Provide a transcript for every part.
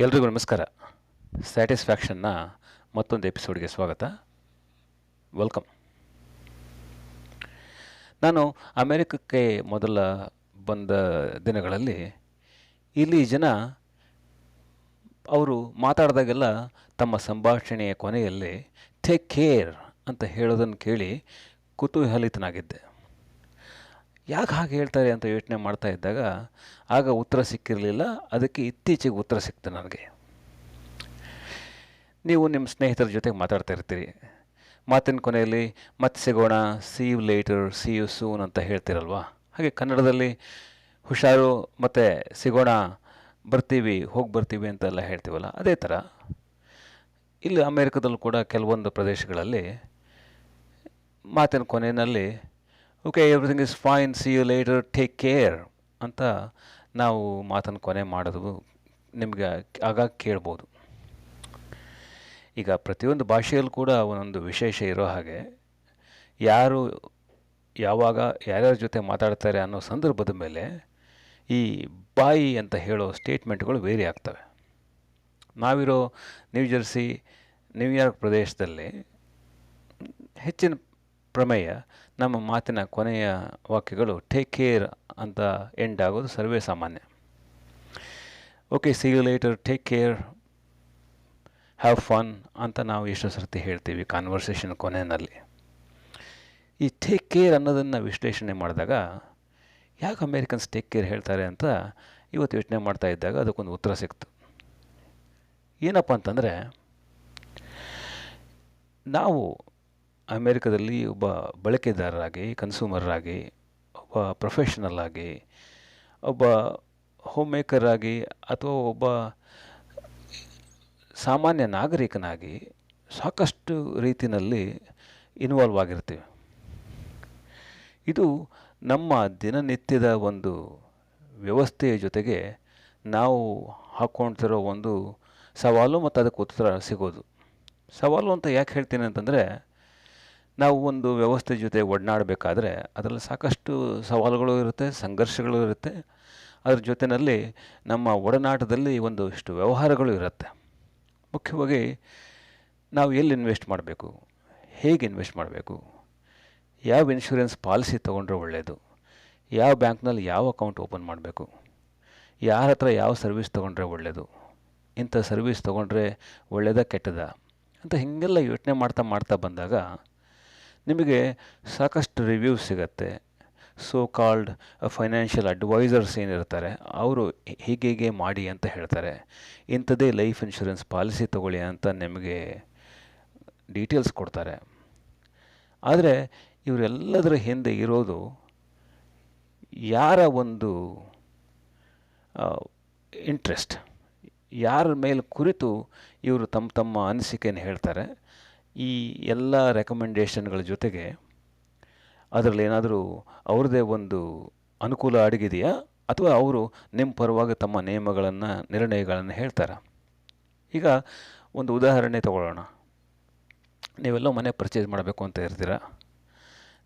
ಎಲ್ರಿಗೂ ನಮಸ್ಕಾರ. ಸ್ಯಾಟಿಸ್ಫ್ಯಾಕ್ಷನ್ನ ಮತ್ತೊಂದು ಎಪಿಸೋಡ್ಗೆ ಸ್ವಾಗತ. ವೆಲ್ಕಮ್. ನಾನು ಅಮೆರಿಕಕ್ಕೆ ಮೊದಲ ಬಂದ ದಿನಗಳಲ್ಲಿ ಇಲ್ಲಿ ಜನ ಅವರು ಮಾತಾಡಿದಾಗೆಲ್ಲ ತಮ್ಮ ಸಂಭಾಷಣೆಯ ಕೊನೆಯಲ್ಲಿ ಟೇಕ್ ಕೇರ್ ಅಂತ ಹೇಳೋದನ್ನು ಕೇಳಿ ಕುತೂಹಲಿತನಾಗಿದ್ದೆ. ಯಾಕೆ ಹಾಗೆ ಹೇಳ್ತಾರೆ ಅಂತ ಯೋಚನೆ ಮಾಡ್ತಾ ಇದ್ದಾಗ ಆಗ ಉತ್ತರ ಸಿಕ್ಕಿರಲಿಲ್ಲ. ಅದಕ್ಕೆ ಇತ್ತೀಚೆಗೆ ಉತ್ತರ ಸಿಕ್ತು ನನಗೆ. ನೀವು ನಿಮ್ಮ ಸ್ನೇಹಿತರ ಜೊತೆಗೆ ಮಾತಾಡ್ತಾ ಇರ್ತೀರಿ. ಮಾತಿನ ಕೊನೆಯಲ್ಲಿ ಮತ್ತೆ ಸಿಗೋಣ, see you later, see you soon ಅಂತ ಹೇಳ್ತೀರಲ್ವ. ಹಾಗೆ ಕನ್ನಡದಲ್ಲಿ ಹುಷಾರು ಮತ್ತು ಸಿಗೋಣ, ಬರ್ತೀವಿ, ಹೋಗಿ ಬರ್ತೀವಿ ಅಂತೆಲ್ಲ ಹೇಳ್ತೀವಲ್ಲ, ಅದೇ ಥರ ಇಲ್ಲಿ ಅಮೇರಿಕದಲ್ಲೂ ಕೂಡ ಕೆಲವೊಂದು ಪ್ರದೇಶಗಳಲ್ಲಿ ಮಾತಿನ ಕೊನೆಯಲ್ಲಿ okay, everything is fine, see you later, take care ಅಂತ ನಾವು ಮಾತನ್ನು ಕೊನೆ ಮಾಡೋದು ನಿಮಗೆ ಆಗಾಗ ಕೇಳ್ಬೋದು. ಈಗ ಪ್ರತಿಯೊಂದು ಭಾಷೆಯಲ್ಲೂ ಕೂಡ ಒಂದೊಂದು ವಿಶೇಷ ಇರೋ ಹಾಗೆ ಯಾರು ಯಾವಾಗ ಯಾರ್ಯಾರ ಜೊತೆ ಮಾತಾಡ್ತಾರೆ ಅನ್ನೋ ಸಂದರ್ಭದ ಮೇಲೆ ಈ ಬಾಯಿ ಅಂತ ಹೇಳೋ ಸ್ಟೇಟ್ಮೆಂಟ್ಗಳು ವೇರಿ ಆಗ್ತವೆ. ನಾವಿರೋ ನ್ಯೂಜೆರ್ಸಿ, ನ್ಯೂಯಾರ್ಕ್ ಪ್ರದೇಶದಲ್ಲಿ ಹೆಚ್ಚಿನ ಪ್ರಮೇಯ ನಮ್ಮ ಮಾತಿನ ಕೊನೆಯ ವಾಕ್ಯಗಳು ಟೇಕ್ ಕೇರ್ ಅಂತ ಎಂಡ್ ಆಗೋದು ಸರ್ವೇ ಸಾಮಾನ್ಯ. Okay, see you later, take care, have fun ಅಂತ ನಾವು ಎಷ್ಟೋ ಸರ್ತಿ ಹೇಳ್ತೀವಿ ಕಾನ್ವರ್ಸೇಷನ್ ಕೊನೆಯಲ್ಲಿ. ಈ ಟೇಕ್ ಕೇರ್ ಅನ್ನೋದನ್ನು ವಿಶ್ಲೇಷಣೆ ಮಾಡಿದಾಗ ಯಾಕೆ ಅಮೇರಿಕನ್ಸ್ ಟೇಕ್ ಕೇರ್ ಹೇಳ್ತಾರೆ ಅಂತ ಇವತ್ತು ಯೋಚನೆ ಮಾಡ್ತಾ ಇದ್ದಾಗ ಅದಕ್ಕೊಂದು ಉತ್ತರ ಸಿಕ್ತು. ಏನಪ್ಪ ಅಂತಂದರೆ, ನಾವು ಅಮೇರಿಕದಲ್ಲಿ ಒಬ್ಬ ಬಳಕೆದಾರರಾಗಿ, ಕನ್ಸ್ಯೂಮರಾಗಿ, ಒಬ್ಬ ಪ್ರೊಫೆಷನಲ್ ಆಗಿ, ಒಬ್ಬ ಹೋಮ್ ಮೇಕರ್ ಆಗಿ ಅಥವಾ ಒಬ್ಬ ಸಾಮಾನ್ಯ ನಾಗರಿಕನಾಗಿ ಸಾಕಷ್ಟು ರೀತಿಯಲ್ಲಿ ಇನ್ವಾಲ್ವ್ ಆಗಿರ್ತೀವಿ. ಇದು ನಮ್ಮ ದಿನನಿತ್ಯದ ಒಂದು ವ್ಯವಸ್ಥೆಯ ಜೊತೆಗೆ ನಾವು ಹಾಕ್ಕೊಳ್ತಿರೋ ಒಂದು ಸವಾಲು ಮತ್ತು ಅದಕ್ಕೆ ಉತ್ತರ ಸಿಗೋದು. ಸವಾಲು ಅಂತ ಯಾಕೆ ಹೇಳ್ತೀನಿ ಅಂತಂದರೆ, ನಾವು ಒಂದು ವ್ಯವಸ್ಥೆ ಜೊತೆ ಒಡನಾಡಬೇಕಾದ್ರೆ ಅದರಲ್ಲಿ ಸಾಕಷ್ಟು ಸವಾಲುಗಳು ಇರುತ್ತೆ, ಸಂಘರ್ಷಗಳು ಇರುತ್ತೆ. ಅದ್ರ ಜೊತೆಯಲ್ಲಿ ನಮ್ಮ ಒಡನಾಟದಲ್ಲಿ ಒಂದಷ್ಟು ವ್ಯವಹಾರಗಳು ಇರುತ್ತೆ. ಮುಖ್ಯವಾಗಿ ನಾವು ಎಲ್ಲಿ ಇನ್ವೆಸ್ಟ್ ಮಾಡಬೇಕು, ಹೇಗೆ ಇನ್ವೆಸ್ಟ್ ಮಾಡಬೇಕು, ಯಾವ ಇನ್ಶೂರೆನ್ಸ್ ಪಾಲಿಸಿ ತೊಗೊಂಡ್ರೆ ಒಳ್ಳೆಯದು, ಯಾವ ಬ್ಯಾಂಕ್ನಲ್ಲಿ ಯಾವ ಅಕೌಂಟ್ ಓಪನ್ ಮಾಡಬೇಕು, ಯಾರ ಹತ್ರ ಯಾವ ಸರ್ವಿಸ್ ತೊಗೊಂಡ್ರೆ ಒಳ್ಳೆಯದು, ಇಂಥ ಸರ್ವಿಸ್ ತೊಗೊಂಡ್ರೆ ಒಳ್ಳೆಯದಾ ಕೆಟ್ಟದಾ ಅಂತ ಹೀಗೆಲ್ಲ ಯೋಚನೆ ಮಾಡ್ತಾ ಬಂದಾಗ ನಿಮಗೆ ಸಾಕಷ್ಟು ರಿವ್ಯೂಸ್ ಸಿಗುತ್ತೆ. ಸೋ ಕಾಲ್ಡ್ ಫೈನಾನ್ಷಿಯಲ್ ಅಡ್ವೈಸರ್ಸ್ ಏನಿರ್ತಾರೆ ಅವರು ಹೀಗೆ ಮಾಡಿ ಅಂತ ಹೇಳ್ತಾರೆ. ಇಂಥದ್ದೇ ಲೈಫ್ ಇನ್ಶೂರೆನ್ಸ್ ಪಾಲಿಸಿ ತೊಗೊಳ್ಳಿ ಅಂತ ನಿಮಗೆ ಡೀಟೇಲ್ಸ್ ಕೊಡ್ತಾರೆ. ಆದರೆ ಇವರೆಲ್ಲದರ ಹಿಂದೆ ಇರೋದು ಯಾರ ಒಂದು ಇಂಟ್ರೆಸ್ಟ್, ಯಾರ ಮೇಲೆ ಕುರಿತು ಇವರು ತಮ್ಮ ಅನಿಸಿಕೆಯನ್ನು ಹೇಳ್ತಾರೆ. ಈ ಎಲ್ಲ ರೆಕಮೆಂಡೇಷನ್ಗಳ ಜೊತೆಗೆ ಅದರಲ್ಲಿ ಏನಾದರೂ ಅವ್ರದ್ದೇ ಒಂದು ಅನುಕೂಲ ಅಡಗಿದೆಯಾ, ಅಥವಾ ಅವರು ನಿಮ್ಮ ಪರವಾಗಿ ತಮ್ಮ ನಿಯಮಗಳನ್ನು, ನಿರ್ಣಯಗಳನ್ನು ಹೇಳ್ತಾರೆ. ಈಗ ಒಂದು ಉದಾಹರಣೆ ತಗೊಳ್ಳೋಣ. ನೀವೆಲ್ಲೋ ಮನೆ ಪರ್ಚೇಸ್ ಮಾಡಬೇಕು ಅಂತ ಇರ್ತೀರ.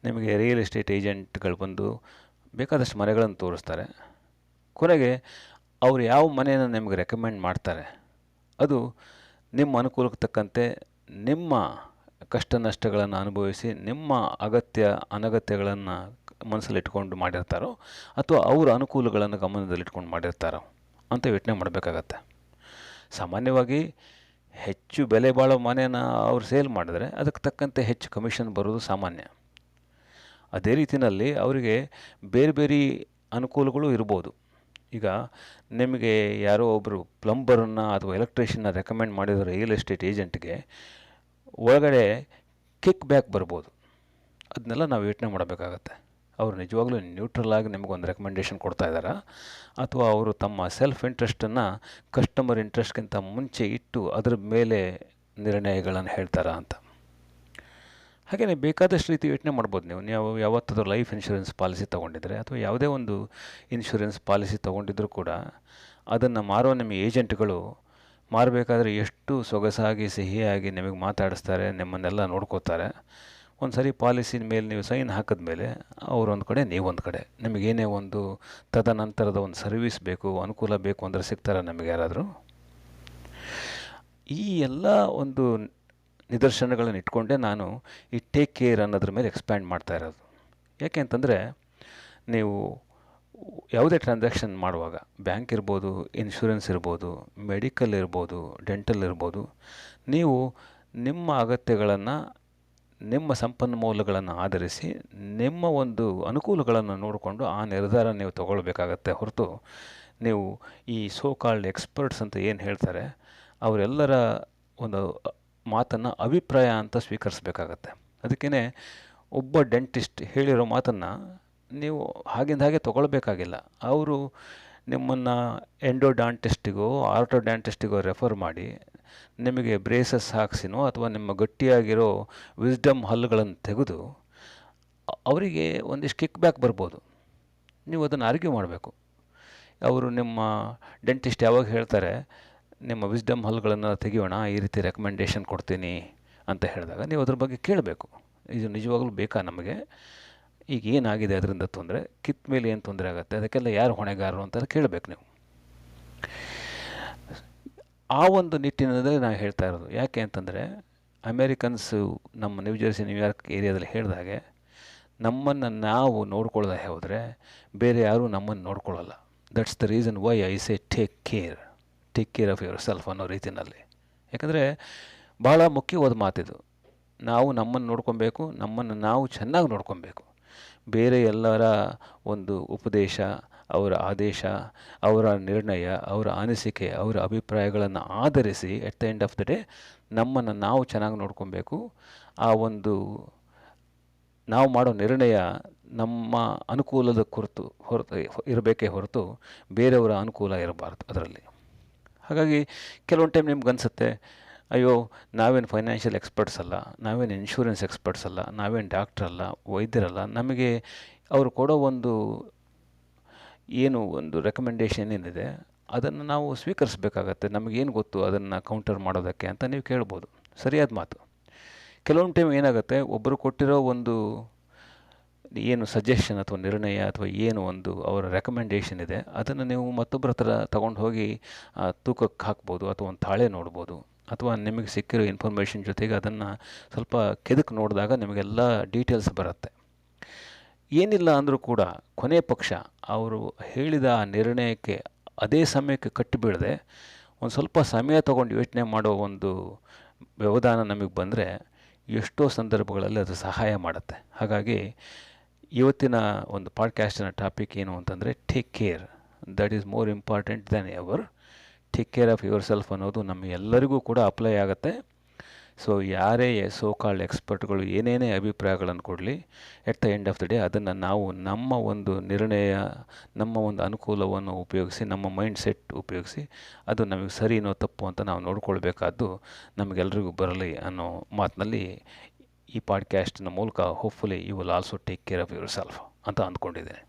ನಿಮಗೆ ರಿಯಲ್ ಎಸ್ಟೇಟ್ ಏಜೆಂಟ್ಗಳು ಬಂದು ಬೇಕಾದಷ್ಟು ಮನೆಗಳನ್ನು ತೋರಿಸ್ತಾರೆ. ಕೊನೆಗೆ ಅವರು ಯಾವ ಮನೆಯನ್ನು ನಿಮಗೆ ರೆಕಮೆಂಡ್ ಮಾಡ್ತಾರೆ ಅದು ನಿಮ್ಮ ಅನುಕೂಲಕ್ಕೆ ತಕ್ಕಂತೆ ನಿಮ್ಮ ಕಷ್ಟ ನಷ್ಟಗಳನ್ನು ಅನುಭವಿಸಿ ನಿಮ್ಮ ಅಗತ್ಯ ಅನಗತ್ಯಗಳನ್ನು ಮನಸ್ಸಲ್ಲಿಟ್ಕೊಂಡು ಮಾಡಿರ್ತಾರೋ ಅಥವಾ ಅವರ ಅನುಕೂಲಗಳನ್ನು ಗಮನದಲ್ಲಿಟ್ಕೊಂಡು ಮಾಡಿರ್ತಾರೋ ಅಂತ ಯೋಚನೆ ಮಾಡಬೇಕಾಗತ್ತೆ. ಸಾಮಾನ್ಯವಾಗಿ ಹೆಚ್ಚು ಬೆಲೆ ಬಾಳೋ ಮನೆನ ಅವ್ರು ಸೇಲ್ ಮಾಡಿದ್ರೆ ಅದಕ್ಕೆ ತಕ್ಕಂತೆ ಹೆಚ್ಚು ಕಮಿಷನ್ ಬರೋದು ಸಾಮಾನ್ಯ. ಅದೇ ರೀತಿಯಲ್ಲಿ ಅವರಿಗೆ ಬೇರೆ ಬೇರೆ ಅನುಕೂಲಗಳು ಇರ್ಬೋದು. ಈಗ ನಿಮಗೆ ಯಾರೋ ಒಬ್ಬರು ಪ್ಲಂಬರನ್ನು ಅಥವಾ ಎಲೆಕ್ಟ್ರಿಷಿಯನ್ನ ರೆಕಮೆಂಡ್ ಮಾಡಿರೋ ರಿಯಲ್ ಎಸ್ಟೇಟ್ ಏಜೆಂಟ್ಗೆ ಒಳಗಡೆ ಕಿಕ್ ಬ್ಯಾಕ್ ಬರ್ಬೋದು. ಅದನ್ನೆಲ್ಲ ನಾವು ಯೋಚನೆ ಮಾಡಬೇಕಾಗತ್ತೆ. ಅವರು ನಿಜವಾಗ್ಲೂ ನ್ಯೂಟ್ರಲ್ ಆಗಿ ನಿಮಗೊಂದು ರೆಕಮೆಂಡೇಷನ್ ಕೊಡ್ತಾ ಇದ್ದಾರಾ, ಅಥವಾ ಅವರು ತಮ್ಮ ಸೆಲ್ಫ್ ಇಂಟ್ರೆಸ್ಟನ್ನು ಕಸ್ಟಮರ್ ಇಂಟ್ರೆಸ್ಟ್ಗಿಂತ ಮುಂಚೆ ಇಟ್ಟು ಅದರ ಮೇಲೆ ನಿರ್ಣಯಗಳನ್ನು ಹೇಳ್ತಾರಾ ಅಂತ. ಹಾಗೆಯೇ ಬೇಕಾದಷ್ಟು ರೀತಿ ಯೋಚನೆ ಮಾಡ್ಬೋದು. ನೀವು ಯಾವತ್ತಾದರೂ ಲೈಫ್ ಇನ್ಶೂರೆನ್ಸ್ ಪಾಲಿಸಿ ತೊಗೊಂಡಿದ್ರೆ ಅಥವಾ ಯಾವುದೇ ಒಂದು ಇನ್ಶೂರೆನ್ಸ್ ಪಾಲಿಸಿ ತೊಗೊಂಡಿದ್ರೂ ಕೂಡ ಅದನ್ನು ಮಾರೋ ನಿಮ್ಮ ಏಜೆಂಟ್ಗಳು ಮಾರಬೇಕಾದ್ರೆ ಎಷ್ಟು ಸೊಗಸಾಗಿ ಸಿಹಿಯಾಗಿ ನಿಮಗೆ ಮಾತಾಡಿಸ್ತಾರೆ, ನಿಮ್ಮನ್ನೆಲ್ಲ ನೋಡ್ಕೋತಾರೆ. ಒಂದು ಸರಿ ಪಾಲಿಸಿ ಮೇಲೆ ನೀವು ಸೈನ್ ಹಾಕಿದ್ಮೇಲೆ ಅವರೊಂದು ಕಡೆ, ನೀವೊಂದು ಕಡೆ. ನಿಮಗೇನೇ ಒಂದು ತದನಂತರದ ಒಂದು ಸರ್ವಿಸ್ ಬೇಕು, ಅನುಕೂಲ ಬೇಕು ಅಂದರೆ ಸಿಗ್ತಾರೆ ನಮಗೆ ಯಾರಾದರೂ? ಈ ಎಲ್ಲ ಒಂದು ನಿದರ್ಶನಗಳನ್ನು ಇಟ್ಕೊಂಡೇ ನಾನು ಈ ಟೇಕ್ ಕೇರ್ ಅನ್ನೋದ್ರ ಮೇಲೆ ಎಕ್ಸ್ಪ್ಯಾಂಡ್ ಮಾಡ್ತಾ ಇರೋದು. ಯಾಕೆ ಅಂತಂದರೆ, ನೀವು ಯಾವುದೇ ಟ್ರಾನ್ಸಾಕ್ಷನ್ ಮಾಡುವಾಗ, ಬ್ಯಾಂಕ್ ಇರ್ಬೋದು, ಇನ್ಶೂರೆನ್ಸ್ ಇರ್ಬೋದು, ಮೆಡಿಕಲ್ ಇರ್ಬೋದು, ಡೆಂಟಲ್ ಇರ್ಬೋದು, ನೀವು ನಿಮ್ಮ ಅಗತ್ಯಗಳನ್ನು, ನಿಮ್ಮ ಸಂಪನ್ಮೂಲಗಳನ್ನು ಆಧರಿಸಿ ನಿಮ್ಮ ಒಂದು ಅನುಕೂಲಗಳನ್ನು ನೋಡಿಕೊಂಡು ಆ ನಿರ್ಧಾರ ನೀವು ತಗೊಳ್ಬೇಕಾಗತ್ತೆ ಹೊರತು, ನೀವು ಈ ಸೋ ಕಾಲ್ಡ್ ಎಕ್ಸ್ಪರ್ಟ್ಸ್ ಅಂತ ಏನು ಹೇಳ್ತಾರೆ ಅವರೆಲ್ಲರ ಒಂದು ಮಾತನ್ನು ಅಭಿಪ್ರಾಯ ಅಂತ ಸ್ವೀಕರಿಸಬೇಕಾಗತ್ತೆ. ಅದಕ್ಕೇ ಒಬ್ಬ ಡೆಂಟಿಸ್ಟ್ ಹೇಳಿರೋ ಮಾತನ್ನು ನೀವು ಹಾಗಿಂದ ಹಾಗೆ ತೊಗೊಳ್ಬೇಕಾಗಿಲ್ಲ. ಅವರು ನಿಮ್ಮನ್ನು ಎಂಡೋಡಾಂಟಿಸ್ಟಿಗೋ ಆರ್ಥೋಡಾಂಟಿಸ್ಟಿಗೋ ರೆಫರ್ ಮಾಡಿ ನಿಮಗೆ ಬ್ರೇಸಸ್ ಹಾಕ್ಸಿನೋ ಅಥವಾ ನಿಮ್ಮ ಗಟ್ಟಿಯಾಗಿರೋ ವಿಸ್ಡಮ್ ಹಲ್ಲುಗಳನ್ನು ತೆಗೆದು ಅವರಿಗೆ ಒಂದಿಷ್ಟು ಕಿಕ್ ಬ್ಯಾಕ್ ಬರ್ಬೋದು. ನೀವು ಅದನ್ನು ಆರ್ಗ್ಯೂ ಮಾಡಬೇಕು. ಅವರು ನಿಮ್ಮ ಡೆಂಟಿಸ್ಟ್ ಯಾವಾಗ ಹೇಳ್ತಾರೆ ನಿಮ್ಮ ವಿಸ್ಡಮ್ ಹಲ್ಲುಗಳನ್ನು ತೆಗಿಯೋಣ, ಈ ರೀತಿ ರೆಕಮೆಂಡೇಷನ್ ಕೊಡ್ತೀನಿ ಅಂತ ಹೇಳಿದಾಗ ನೀವು ಅದ್ರ ಬಗ್ಗೆ ಕೇಳಬೇಕು. ಇದು ನಿಜವಾಗ್ಲೂ ಬೇಕಾ ನಮಗೆ? ಈಗ ಏನಾಗಿದೆ ಅದರಿಂದ ತೊಂದರೆ, ಕಿತ್ತ ಮೇಲೆ ಏನು ತೊಂದರೆ ಆಗುತ್ತೆ, ಅದಕ್ಕೆಲ್ಲ ಯಾರು ಹೊಣೆಗಾರರು ಅಂತ ಕೇಳಬೇಕು ನೀವು. ಆ ಒಂದು ನಿಟ್ಟಿನಲ್ಲಿ ನಾನು ಹೇಳ್ತಾ ಇರೋದು. ಯಾಕೆ ಅಂತಂದರೆ, ಅಮೇರಿಕನ್ಸು ನಮ್ಮ ನ್ಯೂ ಜೆರ್ಸಿ, ನ್ಯೂಯಾರ್ಕ್ ಏರಿಯಾದಲ್ಲಿ ಹೇಳಿದಾಗೆ ನಮ್ಮನ್ನು ನಾವು ನೋಡ್ಕೊಳ್ಳದೆ ಹೋದರೆ ಬೇರೆ ಯಾರೂ ನಮ್ಮನ್ನು ನೋಡ್ಕೊಳ್ಳಲ್ಲ. That's the reason why I say take care of yourself ಅನ್ನೋ ರೀತಿಯಲ್ಲಿ. ಯಾಕಂದರೆ ಭಾಳ ಮುಖ್ಯವಾದ ಮಾತಿದು. ನಾವು ನಮ್ಮನ್ನು ನೋಡ್ಕೊಬೇಕು, ನಮ್ಮನ್ನು ನಾವು ಚೆನ್ನಾಗಿ ನೋಡ್ಕೊಬೇಕು. ಬೇರೆ ಎಲ್ಲರ ಒಂದು ಉಪದೇಶ, ಅವರ ಆದೇಶ, ಅವರ ನಿರ್ಣಯ, ಅವರ ಅನಿಸಿಕೆ, ಅವರ ಅಭಿಪ್ರಾಯಗಳನ್ನು ಆಧರಿಸಿ at the end of the day ನಮ್ಮನ್ನು ನಾವು ಚೆನ್ನಾಗಿ ನೋಡ್ಕೊಬೇಕು. ಆ ಒಂದು ನಾವು ಮಾಡೋ ನಿರ್ಣಯ ನಮ್ಮ ಅನುಕೂಲದ ಹೊರತು ಇರಬೇಕೇ ಹೊರತು ಬೇರೆಯವರ ಅನುಕೂಲ ಇರಬಾರ್ದು ಅದರಲ್ಲಿ. ಹಾಗಾಗಿ ಕೆಲವೊಂದು ಟೈಮ್ ನಿಮ್ಗೆ ಅನಿಸುತ್ತೆ, ಅಯ್ಯೋ ನಾವೇನು ಫೈನಾನ್ಷಿಯಲ್ ಎಕ್ಸ್ಪರ್ಟ್ಸ್ ಅಲ್ಲ, ನಾವೇನು ಇನ್ಶೂರೆನ್ಸ್ ಎಕ್ಸ್ಪರ್ಟ್ಸ್ ಅಲ್ಲ, ನಾವೇನು ಡಾಕ್ಟ್ರಲ್ಲ, ವೈದ್ಯರಲ್ಲ, ನಮಗೆ ಅವರು ಕೊಡೋ ಒಂದು ಒಂದು ರೆಕಮೆಂಡೇಷನ್ ಏನಿದೆ ಅದನ್ನು ನಾವು ಸ್ವೀಕರಿಸಬೇಕಾಗತ್ತೆ. ನಮಗೇನು ಗೊತ್ತು ಅದನ್ನು ಕೌಂಟರ್ ಮಾಡೋದಕ್ಕೆ ಅಂತ ನೀವು ಕೇಳ್ಬೋದು. ಸರಿಯಾದ ಮಾತು. ಕೆಲವೊಂದು ಟೈಮ್ ಏನಾಗುತ್ತೆ, ಒಬ್ಬರು ಕೊಟ್ಟಿರೋ ಒಂದು ಸಜೆಷನ್ ಅಥವಾ ನಿರ್ಣಯ ಅಥವಾ ಅವರ ರೆಕಮೆಂಡೇಷನ್ ಇದೆ, ಅದನ್ನು ನೀವು ಮತ್ತೊಬ್ಬರ ಹತ್ರ ತೊಗೊಂಡು ಹೋಗಿ ತೂಕಕ್ಕೆ ಹಾಕ್ಬೋದು ಅಥವಾ ಒಂದು ತಾಳೆ ನೋಡ್ಬೋದು. ಅಥವಾ ನಿಮಗೆ ಸಿಕ್ಕಿರೋ ಇನ್ಫಾರ್ಮೇಷನ್ ಜೊತೆಗೆ ಅದನ್ನು ಸ್ವಲ್ಪ ಕೆದಕ್ಕೆ ನೋಡಿದಾಗ ನಿಮಗೆಲ್ಲ ಡೀಟೇಲ್ಸ್ ಬರುತ್ತೆ. ಏನಿಲ್ಲ ಅಂದರೂ ಕೂಡ ಕೊನೆ ಪಕ್ಷ ಅವರು ಹೇಳಿದ ಆ ನಿರ್ಣಯಕ್ಕೆ ಅದೇ ಸಮಯಕ್ಕೆ ಕಟ್ಟಿಬೀಳದೆ ಒಂದು ಸ್ವಲ್ಪ ಸಮಯ ತೊಗೊಂಡು ಯೋಚನೆ ಮಾಡೋ ಒಂದು ವ್ಯವಧಾನ ನಮಗೆ ಬಂದರೆ ಎಷ್ಟೋ ಸಂದರ್ಭಗಳಲ್ಲಿ ಅದು ಸಹಾಯ ಮಾಡುತ್ತೆ. ಹಾಗಾಗಿ ಇವತ್ತಿನ ಒಂದು ಪಾಡ್ಕ್ಯಾಸ್ಟಿನ ಟಾಪಿಕ್ ಏನು ಅಂತಂದರೆ take care. That is more important than ever. Take care of your self ಅನ್ನೋದು ನಮಗೆಲ್ಲರಿಗೂ ಕೂಡ ಅಪ್ಲೈ ಆಗುತ್ತೆ. ಸೊ ಯಾರೇ ಸೋ ಕಾಲ್ಡ್ ಎಕ್ಸ್ಪರ್ಟ್ಗಳು ಏನೇನೇ ಅಭಿಪ್ರಾಯಗಳನ್ನು ಕೊಡಲಿ, at the end of the day ಅದನ್ನು ನಾವು ನಮ್ಮ ಒಂದು ನಿರ್ಣಯ, ನಮ್ಮ ಒಂದು ಅನುಕೂಲವನ್ನು ಉಪಯೋಗಿಸಿ, ನಮ್ಮ ಮೈಂಡ್ ಸೆಟ್ ಉಪಯೋಗಿಸಿ ಅದು ನಮಗೆ ಸರಿನೋ ತಪ್ಪು ಅಂತ ನಾವು ನೋಡ್ಕೊಳ್ಬೇಕಾದ್ದು ನಮಗೆಲ್ಲರಿಗೂ ಬರಲಿ ಅನ್ನೋ ಮಾತಿನಲ್ಲಿ ಈ ಪಾಡ್ಕ್ಯಾಸ್ಟ್ನ ಮೂಲಕ hopefully you will also take care of yourself ಅಂತ ಅಂದ್ಕೊಂಡಿದ್ದೇನೆ.